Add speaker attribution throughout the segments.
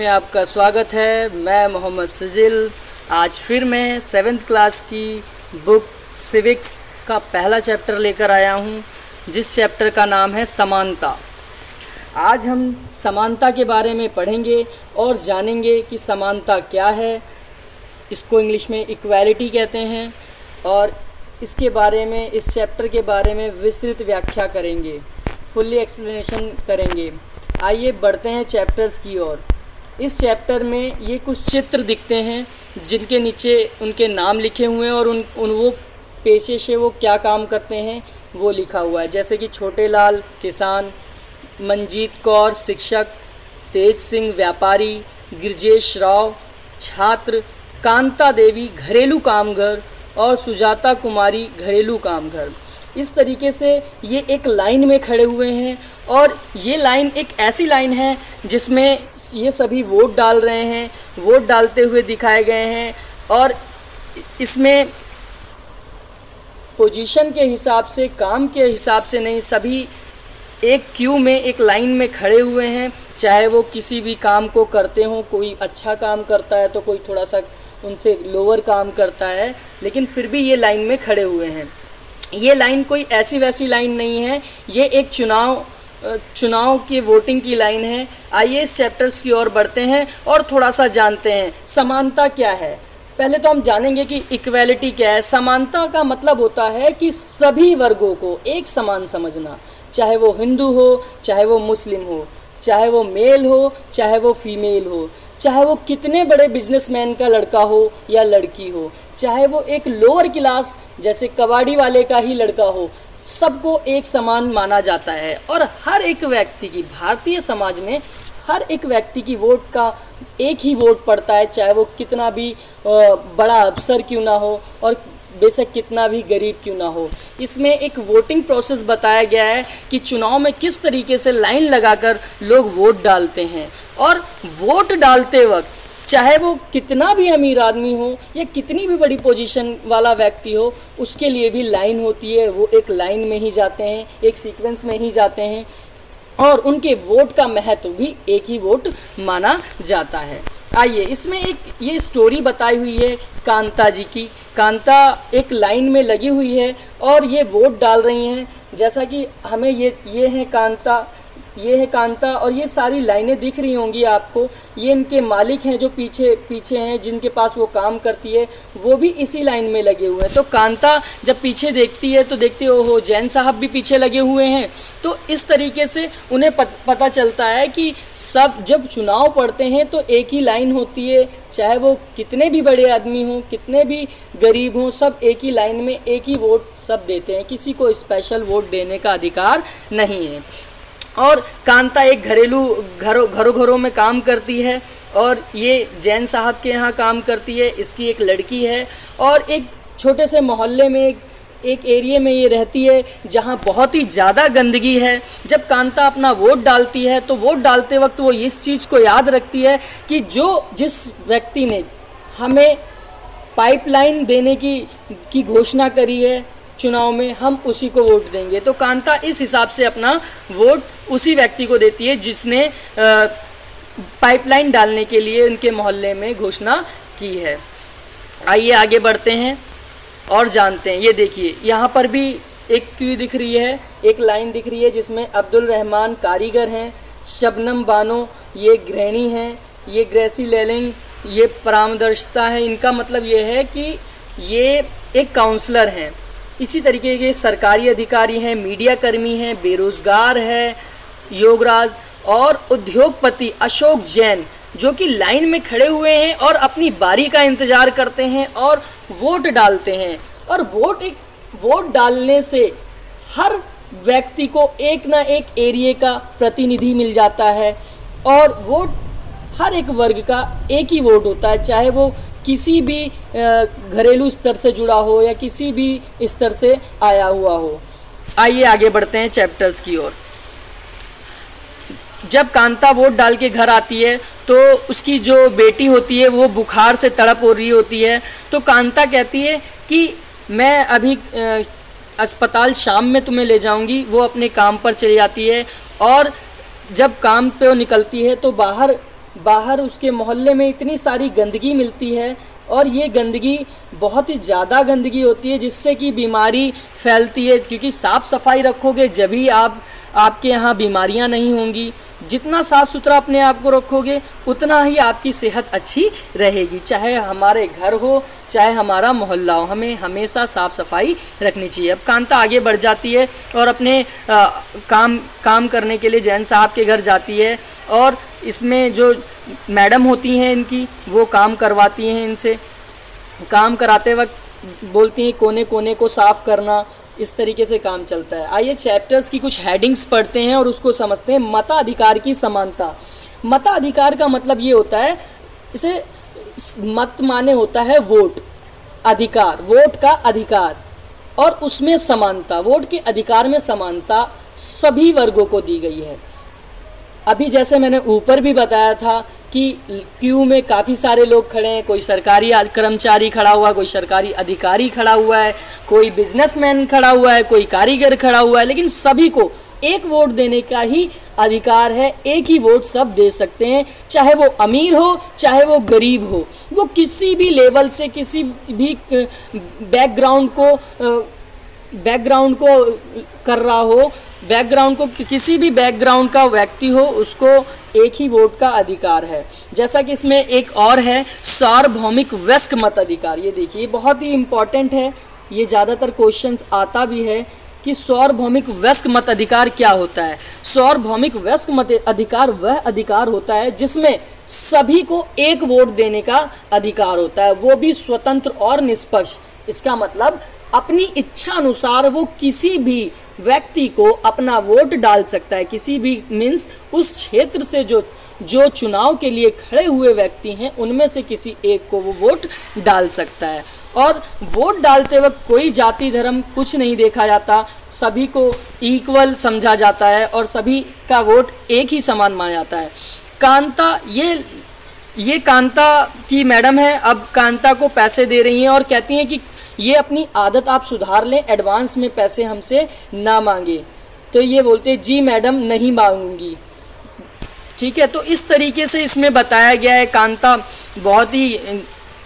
Speaker 1: में आपका स्वागत है। मैं मोहम्मद सिजिल। आज फिर मैं 7th क्लास की बुक सिविक्स का पहला चैप्टर लेकर आया हूँ, जिस चैप्टर का नाम है समानता। आज हम समानता के बारे में पढ़ेंगे और जानेंगे कि समानता क्या है। इसको इंग्लिश में इक्वालिटी कहते हैं और इसके बारे में, इस चैप्टर के बारे में विस्तृत व्याख्या करेंगे, फुल्ली एक्सप्लेनेशन करेंगे। आइए बढ़ते हैं चैप्टर्स की ओर। इस चैप्टर में ये कुछ चित्र दिखते हैं जिनके नीचे उनके नाम लिखे हुए हैं और उन वो पेशे से वो क्या काम करते हैं वो लिखा हुआ है। जैसे कि छोटे लाल किसान, मंजीत कौर शिक्षक, तेज सिंह व्यापारी, गिरजेश राव छात्र, कांता देवी घरेलू कामगर और सुजाता कुमारी घरेलू कामगर। इस तरीके से ये एक लाइन में खड़े हुए हैं और ये लाइन एक ऐसी लाइन है जिसमें ये सभी वोट डाल रहे हैं, वोट डालते हुए दिखाए गए हैं और इसमें पोजीशन के हिसाब से, काम के हिसाब से नहीं, सभी एक क्यू में, एक लाइन में खड़े हुए हैं। चाहे वो किसी भी काम को करते हों, कोई अच्छा काम करता है तो कोई थोड़ा सा उनसे लोअर काम करता है, लेकिन फिर भी ये लाइन में खड़े हुए हैं। ये लाइन कोई ऐसी वैसी लाइन नहीं है, ये एक चुनाव की वोटिंग की लाइन है। आइए इस चैप्टर्स की ओर बढ़ते हैं और थोड़ा सा जानते हैं समानता क्या है। पहले तो हम जानेंगे कि इक्वालिटी क्या है। समानता का मतलब होता है कि सभी वर्गों को एक समान समझना, चाहे वो हिंदू हो, चाहे वो मुस्लिम हो, चाहे वो मेल हो, चाहे वो फीमेल हो, चाहे वो कितने बड़े बिजनेसमैन का लड़का हो या लड़की हो, चाहे वो एक लोअर क्लास जैसे कबाड़ी वाले का ही लड़का हो, सबको एक समान माना जाता है। और हर एक व्यक्ति की, भारतीय समाज में हर एक व्यक्ति की वोट का एक ही वोट पड़ता है, चाहे वो कितना भी बड़ा अफसर क्यों ना हो और बेशक कितना भी गरीब क्यों ना हो। इसमें एक वोटिंग प्रोसेस बताया गया है कि चुनाव में किस तरीके से लाइन लगाकर लोग वोट डालते हैं और वोट डालते वक्त चाहे वो कितना भी अमीर आदमी हो या कितनी भी बड़ी पोजीशन वाला व्यक्ति हो, उसके लिए भी लाइन होती है। वो एक लाइन में ही जाते हैं, एक सीक्वेंस में ही जाते हैं और उनके वोट का महत्व भी एक ही वोट माना जाता है। आइए, इसमें एक ये स्टोरी बताई हुई है कांता जी की। कांता एक लाइन में लगी हुई है और ये वोट डाल रही हैं। जैसा कि हमें ये है कांता, ये है कांता और ये सारी लाइनें दिख रही होंगी आपको। ये इनके मालिक हैं जो पीछे हैं, जिनके पास वो काम करती है, वो भी इसी लाइन में लगे हुए हैं। तो कांता जब पीछे देखती है तो देखती है ओहो जैन साहब भी पीछे लगे हुए हैं। तो इस तरीके से उन्हें पता चलता है कि सब जब चुनाव पड़ते हैं तो एक ही लाइन होती है, चाहे वो कितने भी बड़े आदमी हों, कितने भी गरीब हों, सब एक ही लाइन में एक ही वोट सब देते हैं। किसी को स्पेशल वोट देने का अधिकार नहीं है। और कांता एक घरों में काम करती है और ये जैन साहब के यहाँ काम करती है। इसकी एक लड़की है और एक छोटे से मोहल्ले में, एक एरिया में ये रहती है जहाँ बहुत ही ज़्यादा गंदगी है। जब कांता अपना वोट डालती है तो वोट डालते वक्त वो इस चीज़ को याद रखती है कि जिस व्यक्ति ने हमें पाइपलाइन देने की घोषणा करी है चुनाव में, हम उसी को वोट देंगे। तो कांता इस हिसाब से अपना वोट उसी व्यक्ति को देती है जिसने पाइपलाइन डालने के लिए उनके मोहल्ले में घोषणा की है। आइए आगे बढ़ते हैं और जानते हैं। ये देखिए, यहाँ पर भी एक क्यू दिख रही है, एक लाइन दिख रही है जिसमें अब्दुल रहमान कारीगर हैं, शबनम बानो ये गृहिणी हैं, ये ग्रेसी लेलिंग ये परामर्शदाता है। इनका मतलब ये है कि ये एक काउंसलर हैं। इसी तरीके के सरकारी अधिकारी हैं, मीडिया कर्मी हैं, बेरोज़गार है योगराज और उद्योगपति अशोक जैन, जो कि लाइन में खड़े हुए हैं और अपनी बारी का इंतज़ार करते हैं और वोट डालते हैं। और वोट डालने से हर व्यक्ति को एक ना एक एरिया का प्रतिनिधि मिल जाता है और वोट हर एक वर्ग का एक ही वोट होता है, चाहे वो किसी भी घरेलू स्तर से जुड़ा हो या किसी भी स्तर से आया हुआ हो। आइए आगे बढ़ते हैं चैप्टर्स की ओर। जब कांता वोट डाल के घर आती है तो उसकी जो बेटी होती है वो बुखार से तड़प हो रही होती है। तो कांता कहती है कि मैं अभी अस्पताल शाम में तुम्हें ले जाऊंगी। वो अपने काम पर चली जाती है और जब काम पे वो निकलती है तो बाहर बाहर उसके मोहल्ले में इतनी सारी गंदगी मिलती है और ये गंदगी बहुत ही ज़्यादा गंदगी होती है जिससे कि बीमारी फैलती है, क्योंकि साफ़ सफाई रखोगे जभी आपके यहाँ बीमारियाँ नहीं होंगी। जितना साफ़ सुथरा अपने आप को रखोगे उतना ही आपकी सेहत अच्छी रहेगी, चाहे हमारे घर हो चाहे हमारा मोहल्ला हो, हमें हमेशा साफ़ सफाई रखनी चाहिए। अब कांता आगे बढ़ जाती है और अपने काम करने के लिए जैन साहब के घर जाती है और इसमें जो मैडम होती हैं इनकी वो काम करवाती हैं इनसे। काम कराते वक्त बोलती हैं कोने कोने को साफ़ करना, इस तरीके से काम चलता है। आइए चैप्टर्स की कुछ हेडिंग्स पढ़ते हैं और उसको समझते हैं। मताधिकार की समानता। मताधिकार का मतलब ये होता है, इसे मत माने होता है वोट, अधिकार, वोट का अधिकार, और उसमें समानता, वोट के अधिकार में समानता सभी वर्गों को दी गई है। अभी जैसे मैंने ऊपर भी बताया था कि क्यू में काफ़ी सारे लोग खड़े हैं, कोई सरकारी कर्मचारी खड़ा हुआ है, कोई सरकारी अधिकारी खड़ा हुआ है, कोई बिजनेसमैन खड़ा हुआ है, कोई कारीगर खड़ा हुआ है, लेकिन सभी को एक वोट देने का ही अधिकार है। एक ही वोट सब दे सकते हैं, चाहे वो अमीर हो चाहे वो गरीब हो, वो किसी भी लेवल से, किसी भी बैकग्राउंड को कर रहा हो, किसी भी बैकग्राउंड का व्यक्ति हो, उसको एक ही वोट का अधिकार है। जैसा कि इसमें एक और है सार्वभौमिक वयस्क मताधिकार। ये देखिए बहुत ही इम्पॉर्टेंट है, ये ज़्यादातर क्वेश्चंस आता भी है कि सार्वभौमिक वयस्क मताधिकार क्या होता है। सार्वभौमिक वयस्क मताधिकार वह अधिकार होता है जिसमें सभी को एक वोट देने का अधिकार होता है, वो भी स्वतंत्र और निष्पक्ष। इसका मतलब अपनी इच्छा अनुसार वो किसी भी व्यक्ति को अपना वोट डाल सकता है, किसी भी मीन्स उस क्षेत्र से जो चुनाव के लिए खड़े हुए व्यक्ति हैं उनमें से किसी एक को वो वोट डाल सकता है। और वोट डालते वक्त कोई जाति धर्म कुछ नहीं देखा जाता, सभी को इक्वल समझा जाता है और सभी का वोट एक ही समान माना जाता है। कांता, ये कांता की मैडम है, अब कांता को पैसे दे रही हैं और कहती हैं कि ये अपनी आदत आप सुधार लें, एडवांस में पैसे हमसे ना मांगे। तो ये बोलते हैं जी मैडम नहीं मांगूंगी। ठीक है, तो इस तरीके से इसमें बताया गया है। कांता बहुत ही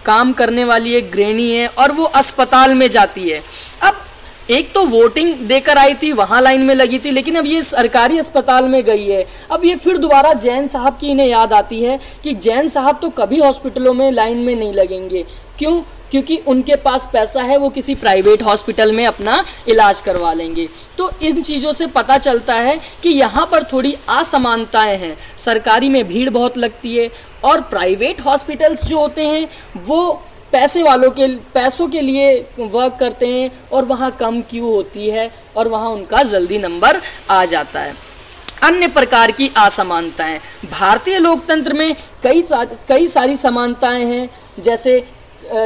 Speaker 1: काम करने वाली एक गृहिणी है और वो अस्पताल में जाती है। अब एक तो वोटिंग देकर आई थी, वहाँ लाइन में लगी थी, लेकिन अब ये सरकारी अस्पताल में गई है। अब ये फिर दोबारा जैन साहब की इन्हें याद आती है कि जैन साहब तो कभी हॉस्पिटलों में लाइन में नहीं लगेंगे। क्यों? क्योंकि उनके पास पैसा है, वो किसी प्राइवेट हॉस्पिटल में अपना इलाज करवा लेंगे। तो इन चीज़ों से पता चलता है कि यहाँ पर थोड़ी असमानताएं हैं। सरकारी में भीड़ बहुत लगती है और प्राइवेट हॉस्पिटल्स जो होते हैं वो पैसों के लिए वर्क करते हैं और वहाँ कम क्यू होती है और वहाँ उनका जल्दी नंबर आ जाता है। अन्य प्रकार की असमानताएं। भारतीय लोकतंत्र में कई सारी समानताएं हैं,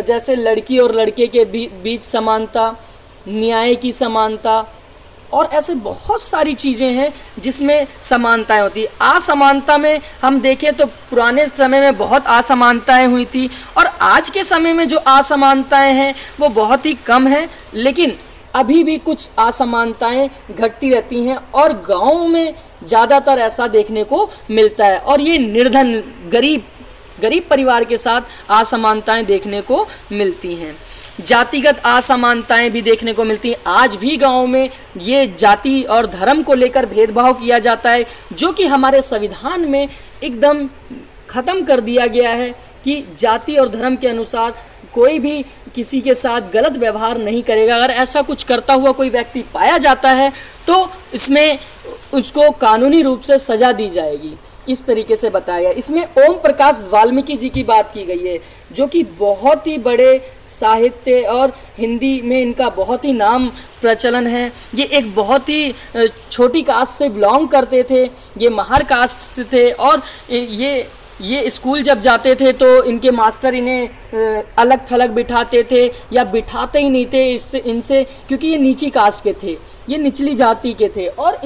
Speaker 1: जैसे लड़की और लड़के के बीच समानता, न्याय की समानता, और ऐसे बहुत सारी चीज़ें हैं जिसमें समानताएं होती है। असमानता में हम देखें तो पुराने समय में बहुत असमानताएं हुई थी और आज के समय में जो असमानताएं हैं वो बहुत ही कम हैं, लेकिन अभी भी कुछ असमानताएं घटती रहती हैं और गाँव में ज़्यादातर ऐसा देखने को मिलता है। और ये निर्धन गरीब परिवार के साथ असमानताएं देखने को मिलती हैं। जातिगत असमानताएं भी देखने को मिलती हैं। आज भी गाँव में ये जाति और धर्म को लेकर भेदभाव किया जाता है, जो कि हमारे संविधान में एकदम ख़त्म कर दिया गया है कि जाति और धर्म के अनुसार कोई भी किसी के साथ गलत व्यवहार नहीं करेगा। अगर ऐसा कुछ करता हुआ कोई व्यक्ति पाया जाता है तो इसमें उसको कानूनी रूप से सज़ा दी जाएगी। इस तरीके से बताया गया। इसमें ओम प्रकाश वाल्मीकि जी की बात की गई है, जो कि बहुत ही बड़े साहित्य और हिंदी में इनका बहुत ही नाम प्रचलन है। ये एक बहुत ही छोटी कास्ट से बिलोंग करते थे, ये महार कास्ट से थे और ये स्कूल जब जाते थे तो इनके मास्टर इन्हें अलग थलग बिठाते थे या बिठाते ही नहीं थे इनसे, क्योंकि ये नीची कास्ट के थे, ये निचली जाति के थे और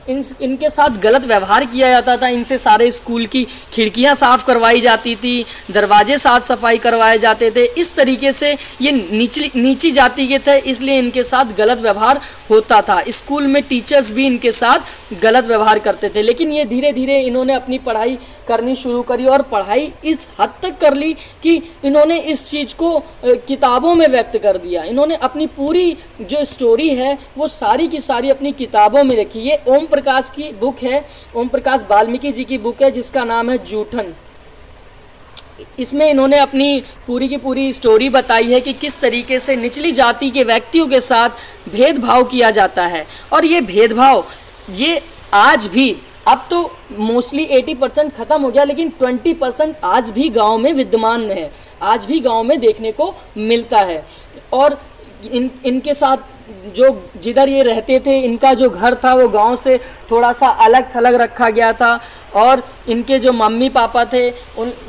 Speaker 1: इनके साथ गलत व्यवहार किया जाता था। इनसे सारे स्कूल की खिड़कियां साफ़ करवाई जाती थी, दरवाजे साफ़ सफाई करवाए जाते थे। इस तरीके से ये नीची जाति के थे, इसलिए इनके साथ गलत व्यवहार होता था। स्कूल में टीचर्स भी इनके साथ गलत व्यवहार करते थे, लेकिन ये धीरे धीरे इन्होंने अपनी पढ़ाई करनी शुरू करी और पढ़ाई इस हद तक कर ली कि इन्होंने इस चीज़ को किताबों में व्यक्त कर दिया। इन्होंने अपनी पूरी जो स्टोरी है वो सारी की सारी अपनी किताबों में रखी। ये ओम प्रकाश की बुक है, ओम प्रकाश वाल्मीकि जी की बुक है जिसका नाम है जूठन। इसमें इन्होंने अपनी पूरी की पूरी स्टोरी बताई है कि किस तरीके से निचली जाति के व्यक्तियों के साथ भेदभाव किया जाता है। और ये भेदभाव ये आज भी, अब तो मोस्टली 80% ख़त्म हो गया, लेकिन 20% आज भी गांव में विद्यमान है, आज भी गांव में देखने को मिलता है। और इनके साथ जो जिधर ये रहते थे, इनका जो घर था वो गांव से थोड़ा सा अलग थलग रखा गया था। और इनके जो मम्मी पापा थे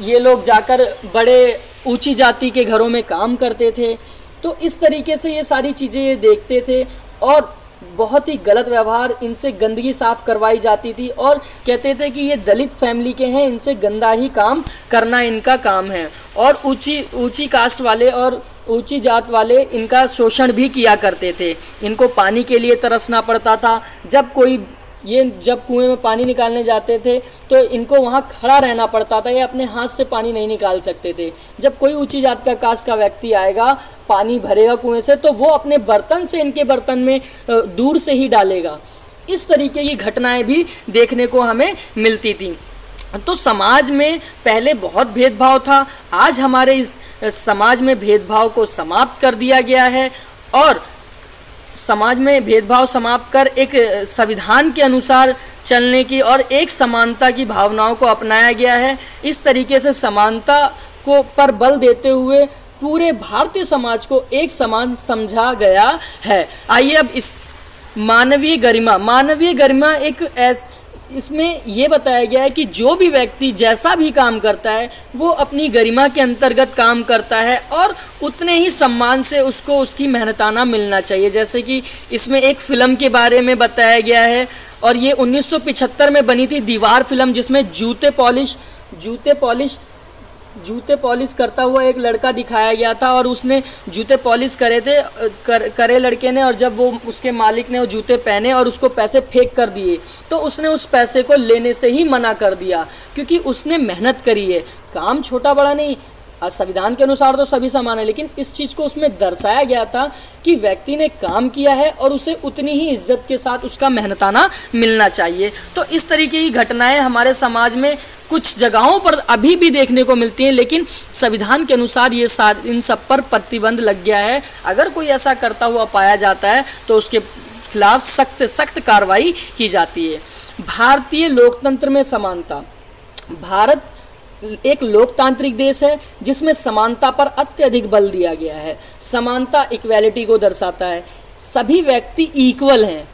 Speaker 1: ये लोग जाकर बड़े ऊंची जाति के घरों में काम करते थे। तो इस तरीके से ये सारी चीज़ें ये देखते थे और बहुत ही गलत व्यवहार, इनसे गंदगी साफ़ करवाई जाती थी और कहते थे कि ये दलित फैमिली के हैं, इनसे गंदा ही काम करना इनका काम है। और ऊंची कास्ट वाले और ऊंची जात वाले इनका शोषण भी किया करते थे। इनको पानी के लिए तरसना पड़ता था। जब कुएं में पानी निकालने जाते थे तो इनको वहाँ खड़ा रहना पड़ता था, ये अपने हाथ से पानी नहीं निकाल सकते थे। जब कोई ऊंची जात का कास्ट का व्यक्ति आएगा, पानी भरेगा कुएं से, तो वो अपने बर्तन से इनके बर्तन में दूर से ही डालेगा। इस तरीके की घटनाएं भी देखने को हमें मिलती थी। तो समाज में पहले बहुत भेदभाव था, आज हमारे इस समाज में भेदभाव को समाप्त कर दिया गया है और समाज में भेदभाव समाप्त कर एक संविधान के अनुसार चलने की और एक समानता की भावनाओं को अपनाया गया है। इस तरीके से समानता को पर बल देते हुए पूरे भारतीय समाज को एक समान समझा गया है। आइए अब इस मानवीय गरिमा एक इसमें यह बताया गया है कि जो भी व्यक्ति जैसा भी काम करता है वो अपनी गरिमा के अंतर्गत काम करता है और उतने ही सम्मान से उसको उसकी मेहनताना मिलना चाहिए। जैसे कि इसमें एक फ़िल्म के बारे में बताया गया है और ये 1975 में बनी थी दीवार फिल्म, जिसमें जूते पॉलिश करता हुआ एक लड़का दिखाया गया था और उसने जूते पॉलिश करे लड़के ने, और जब वो उसके मालिक ने वो जूते पहने और उसको पैसे फेंक कर दिए तो उसने उस पैसे को लेने से ही मना कर दिया, क्योंकि उसने मेहनत करी है। काम छोटा बड़ा नहीं, संविधान के अनुसार तो सभी समान है, लेकिन इस चीज़ को उसमें दर्शाया गया था कि व्यक्ति ने काम किया है और उसे उतनी ही इज्जत के साथ उसका मेहनताना मिलना चाहिए। तो इस तरीके की घटनाएं हमारे समाज में कुछ जगहों पर अभी भी देखने को मिलती हैं, लेकिन संविधान के अनुसार इन सब पर प्रतिबंध लग गया है। अगर कोई ऐसा करता हुआ पाया जाता है तो उसके खिलाफ सख्त से सख्त कार्रवाई की जाती है। भारतीय लोकतंत्र में समानता। भारत एक लोकतांत्रिक देश है जिसमें समानता पर अत्यधिक बल दिया गया है। समानता इक्वालिटी को दर्शाता है। सभी व्यक्ति इक्वल हैं,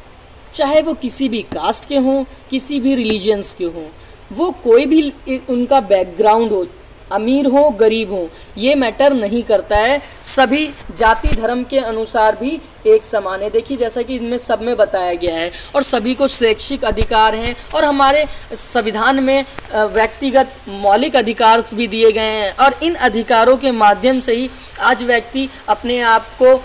Speaker 1: चाहे वो किसी भी कास्ट के हों, किसी भी रिलीजन्स के हों, वो कोई भी उनका बैकग्राउंड हो, अमीर हो गरीब हो, ये मैटर नहीं करता है। सभी जाति धर्म के अनुसार भी एक समान है। देखिए जैसा कि इनमें सब में बताया गया है और सभी को शैक्षिक अधिकार हैं और हमारे संविधान में व्यक्तिगत मौलिक अधिकार भी दिए गए हैं और इन अधिकारों के माध्यम से ही आज व्यक्ति अपने आप को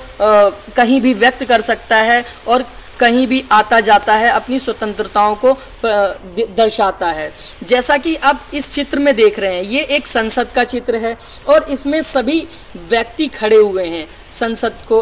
Speaker 1: कहीं भी व्यक्त कर सकता है और कहीं भी आता जाता है, अपनी स्वतंत्रताओं को दर्शाता है। जैसा कि आप इस चित्र में देख रहे हैं, ये एक संसद का चित्र है और इसमें सभी व्यक्ति खड़े हुए हैं संसद को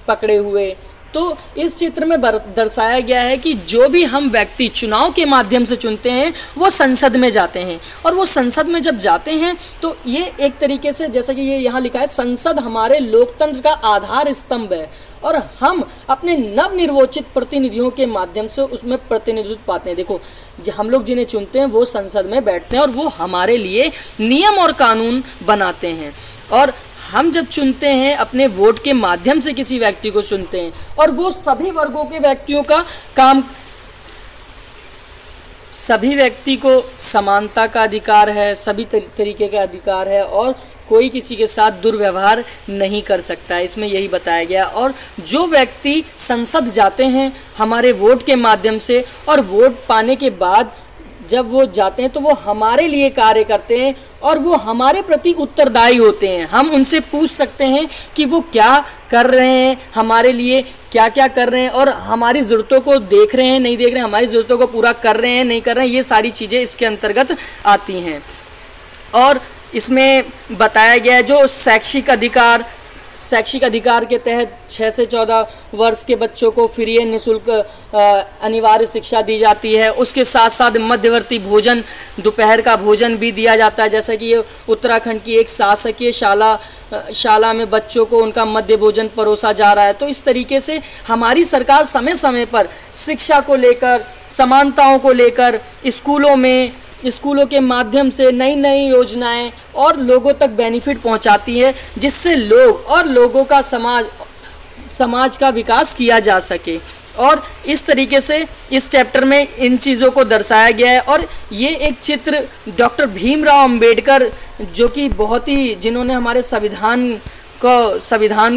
Speaker 1: पकड़े हुए। तो इस चित्र में दर्शाया गया है कि जो भी हम व्यक्ति चुनाव के माध्यम से चुनते हैं वो संसद में जाते हैं और वो संसद में जब जाते हैं तो ये एक तरीके से, जैसा कि ये यहाँ लिखा है, संसद हमारे लोकतंत्र का आधार स्तंभ है और हम अपने नवनिर्वाचित प्रतिनिधियों के माध्यम से उसमें प्रतिनिधित्व पाते हैं। देखो हम लोग जिन्हें चुनते हैं वो संसद में बैठते हैं और वो हमारे लिए नियम और कानून बनाते हैं। और हम जब चुनते हैं अपने वोट के माध्यम से किसी व्यक्ति को चुनते हैं और वो सभी वर्गों के व्यक्तियों का काम, सभी व्यक्ति को समानता का अधिकार है, सभी तरीके का अधिकार है और कोई किसी के साथ दुर्व्यवहार नहीं कर सकता है, इसमें यही बताया गया। और जो व्यक्ति संसद जाते हैं हमारे वोट के माध्यम से और वोट पाने के बाद जब वो जाते हैं तो वो हमारे लिए कार्य करते हैं और वो हमारे प्रति उत्तरदायी होते हैं। हम उनसे पूछ सकते हैं कि वो क्या कर रहे हैं, हमारे लिए क्या क्या कर रहे हैं और हमारी ज़रूरतों को देख रहे हैं नहीं देख रहे हैं, हमारी ज़रूरतों को पूरा कर रहे हैं नहीं कर रहे हैं, ये सारी चीज़ें इसके अंतर्गत आती हैं। और इसमें बताया गया है जो शैक्षिक अधिकार के तहत 6 से 14 वर्ष के बच्चों को फ्री निःशुल्क अनिवार्य शिक्षा दी जाती है। उसके साथ साथ मध्यवर्ती भोजन, दोपहर का भोजन भी दिया जाता है, जैसा कि ये उत्तराखंड की एक शासकीय शाला में बच्चों को उनका मध्य भोजन परोसा जा रहा है। तो इस तरीके से हमारी सरकार समय समय पर शिक्षा को लेकर, समानताओं को लेकर स्कूलों के माध्यम से नई नई योजनाएं और लोगों तक बेनिफिट पहुंचाती है, जिससे लोगों का समाज का विकास किया जा सके। और इस तरीके से इस चैप्टर में इन चीज़ों को दर्शाया गया है। और ये एक चित्र डॉक्टर भीमराव अंबेडकर, जो कि जिन्होंने हमारे संविधान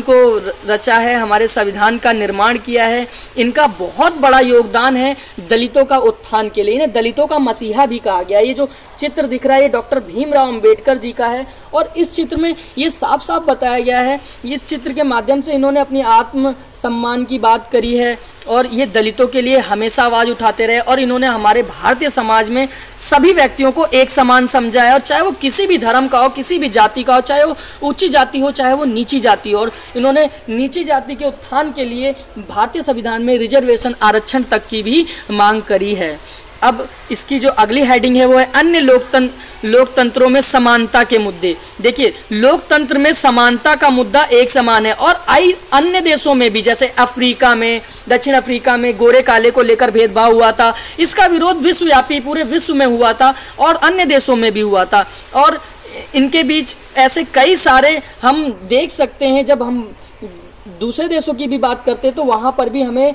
Speaker 1: को रचा है, हमारे संविधान का निर्माण किया है, इनका बहुत बड़ा योगदान है दलितों का उत्थान के लिए। इन्हें दलितों का मसीहा भी कहा गया है। ये जो चित्र दिख रहा है ये डॉक्टर भीमराव अंबेडकर जी का है और इस चित्र में ये साफ साफ बताया गया है, इस चित्र के माध्यम से इन्होंने अपनी आत्म सम्मान की बात करी है और ये दलितों के लिए हमेशा आवाज़ उठाते रहे और इन्होंने हमारे भारतीय समाज में सभी व्यक्तियों को एक समान समझा है, और चाहे वो किसी भी धर्म का हो, किसी भी जाति का हो, चाहे वो ऊंची जाति हो, चाहे वो नीची जाति हो। और इन्होंने नीची जाति के उत्थान के लिए भारतीय संविधान में रिजर्वेशन, आरक्षण तक की भी मांग करी है। अब इसकी जो अगली हेडिंग है वो है अन्य लोकतंत्रों में समानता के मुद्दे। देखिए, लोकतंत्र में समानता का मुद्दा एक समान है और अन्य देशों में भी, जैसे अफ्रीका में, दक्षिण अफ्रीका में गोरे काले को लेकर भेदभाव हुआ था, इसका विरोध विश्वव्यापी पूरे विश्व में हुआ था और अन्य देशों में भी हुआ था। और इनके बीच ऐसे कई सारे हम देख सकते हैं, जब हम दूसरे देशों की भी बात करते हैं तो वहाँ पर भी हमें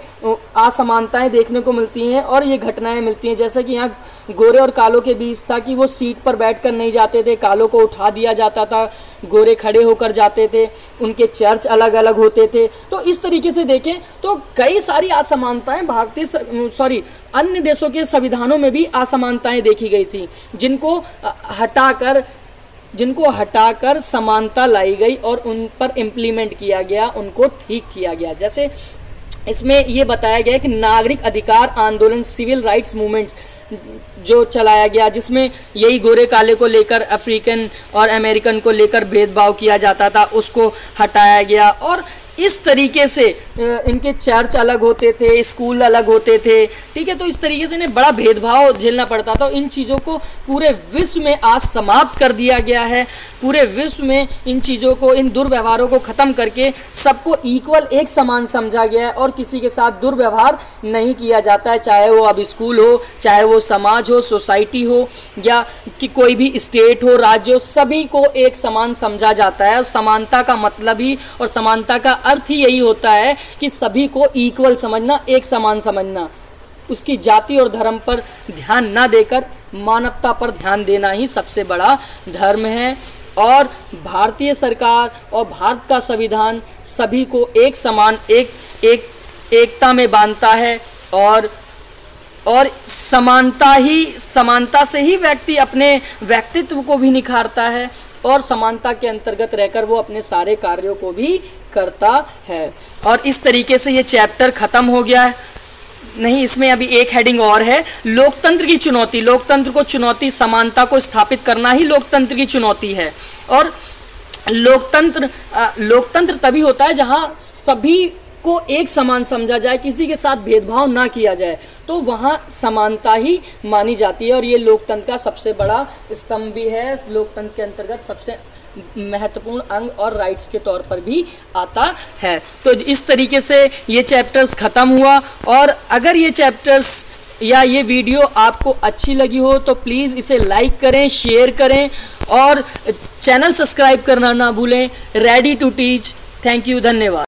Speaker 1: असमानताएं देखने को मिलती हैं और ये घटनाएं मिलती हैं। जैसे कि यहाँ गोरे और कालों के बीच था कि वो सीट पर बैठकर नहीं जाते थे, कालों को उठा दिया जाता था, गोरे खड़े होकर जाते थे, उनके चर्च अलग अलग होते थे। तो इस तरीके से देखें तो कई सारी असमानताएं अन्य देशों के संविधानों में भी असमानताएं देखी गई थी, जिनको हटाकर समानता लाई गई और उन पर इम्प्लीमेंट किया गया, उनको ठीक किया गया। जैसे इसमें ये बताया गया कि नागरिक अधिकार आंदोलन, सिविल राइट्स मूवमेंट्स जो चलाया गया, जिसमें यही गोरे काले को लेकर, अफ्रीकन और अमेरिकन को लेकर भेदभाव किया जाता था, उसको हटाया गया। और इस तरीके से इनके चर्च अलग होते थे, स्कूल अलग होते थे, ठीक है। तो इस तरीके से इन्हें बड़ा भेदभाव झेलना पड़ता था। इन चीज़ों को पूरे विश्व में आज समाप्त कर दिया गया है। पूरे विश्व में इन चीज़ों को, इन दुर्व्यवहारों को ख़त्म करके सबको इक्वल, एक समान समझा गया है और किसी के साथ दुर्व्यवहार नहीं किया जाता है, चाहे वो अब स्कूल हो, चाहे वो समाज हो, सोसाइटी हो, या कि कोई भी स्टेट हो, राज्य हो, सभी को एक समान समझा जाता है। और समानता का मतलब ही और समानता का अर्थ ही यही होता है कि सभी को इक्वल समझना, एक समान समझना, उसकी जाति और धर्म पर ध्यान ना देकर मानवता पर ध्यान देना ही सबसे बड़ा धर्म है। और भारतीय सरकार और भारत का संविधान सभी को एक समान, एकता में बांधता है और समानता से ही व्यक्ति अपने व्यक्तित्व को भी निखारता है और समानता के अंतर्गत रहकर वो अपने सारे कार्यों को भी करता है। और इस तरीके से ये चैप्टर ख़त्म हो गया है। नहीं, इसमें अभी एक हेडिंग और है, लोकतंत्र की चुनौती। लोकतंत्र को चुनौती, समानता को स्थापित करना ही लोकतंत्र की चुनौती है। और लोकतंत्र तभी होता है जहां सभी को एक समान समझा जाए, किसी के साथ भेदभाव ना किया जाए, तो वहाँ समानता ही मानी जाती है। और ये लोकतंत्र का सबसे बड़ा स्तंभ भी है, लोकतंत्र के अंतर्गत सबसे महत्वपूर्ण अंग और राइट्स के तौर पर भी आता है। तो इस तरीके से ये चैप्टर्स ख़त्म हुआ। और अगर ये चैप्टर्स या ये वीडियो आपको अच्छी लगी हो तो प्लीज़ इसे लाइक करें, शेयर करें और चैनल सब्सक्राइब करना ना भूलें। Ready to teach. Thank you, धन्यवाद।